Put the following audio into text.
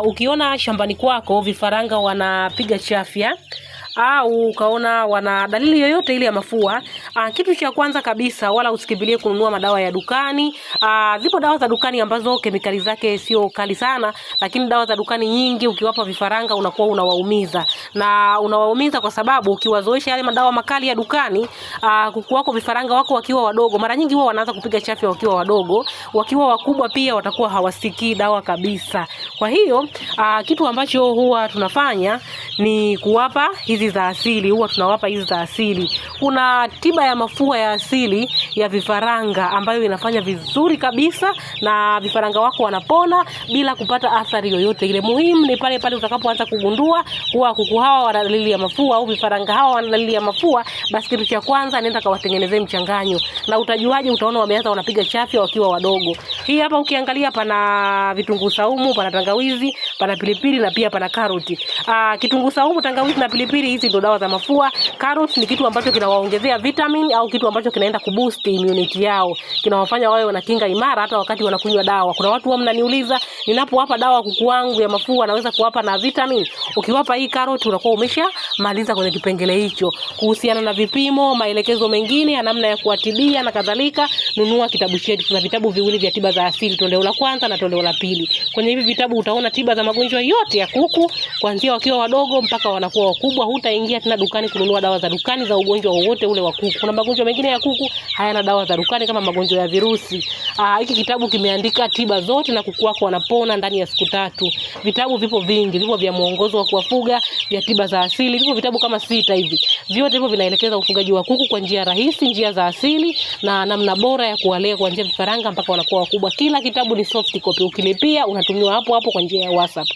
Ukiona shambani kwako vifaranga wanapiga chafya au ukaona wana dalili yoyote ile ya mafua, kitu cha kwanza kabisa, wala usikimbilie kununua madawa ya dukani. Zipo dawa za dukani ambazo kemikali zake sio kali sana, lakini dawa za dukani nyingi ukiwapa vifaranga unakuwa unawaumiza. Na unawaumiza kwa sababu ukiwazoesha yale madawa makali ya dukani, kuku wako vifaranga wako wakiwa wadogo, mara nyingi huwa wanaanza kupiga chafya wakiwa wadogo. Wakiwa wakubwa pia watakuwa hawasikii dawa kabisa. Kwa hiyo kitu ambacho huwa tunafanya ni kuwapa hizi za asili. Huwa tunawapa hizi za asili. Kuna tiba ya mafua ya asili ya vifaranga ambayo inafanya vizuri kabisa na vifaranga wako wanapona bila kupata athari yoyote ile. Muhimu ni pale pale utakapoanza kugundua kuwa kuku hawa wana dalili ya mafua au vifaranga hawa wana dalili ya mafua, basi kitu cha kwanza nenda kawatengenezee mchanganyo. Na utajuaje? Utaona wameanza wanapiga chafya wakiwa wadogo. Hii hapa ukiangalia pana vitunguu saumu, pana tangawizi, pana pilipili na pia pana karoti. Kitunguu saumu, tangawizi na pilipili, hizi ndio dawa za mafua. Carrot ni kitu ambacho kinawaongezea vitamin au kitu ambacho kinaenda kuboost immunity yao. Kinawafanya wawe wana kinga imara hata wakati wanakunywa dawa. Kuna watu mnaniuliza, ninapowapa dawa kuku wangu ya mafua naweza kuwapa na vitamin? Ukiwapa hii carrot unakuwa umeshamaliza kwenye kipengele hicho. Kuhusiana na vipimo, maelekezo mengine ya namna ya kuwatibia na kadhalika, nunua kitabu chetu. Tuna vitabu viwili vya tiba za asili, toleo la kwanza na toleo la pili. Kwenye hivi vitabu utaona tiba za magonjwa yote ya kuku kuanzia wakiwa wadogo mpaka wanakuwa wakubwa. Hutaingia tena dukani kununua dawa za dukani za ugonjwa wowote ule wa kuku. Kuna magonjwa mengine ya kuku hayana dawa za dukani kama magonjwa ya virusi. Hiki kitabu kimeandika tiba zote na kuku wako wanapona ndani ya siku 3. Vitabu vipo vingi, vipo vya muongozo wa kuwafuga, vya tiba za asili, vipo vitabu kama 6 hivi. Vyote hivyo vinaelekeza ufugaji wa kuku kwa njia rahisi, njia za asili na namna bora ya kuwalea kuanzia vifaranga mpaka wanakuwa wakubwa. Kila kitabu ni soft copy. Ukilipia unatumiwa hapo hapo kwa njia ya WhatsApp.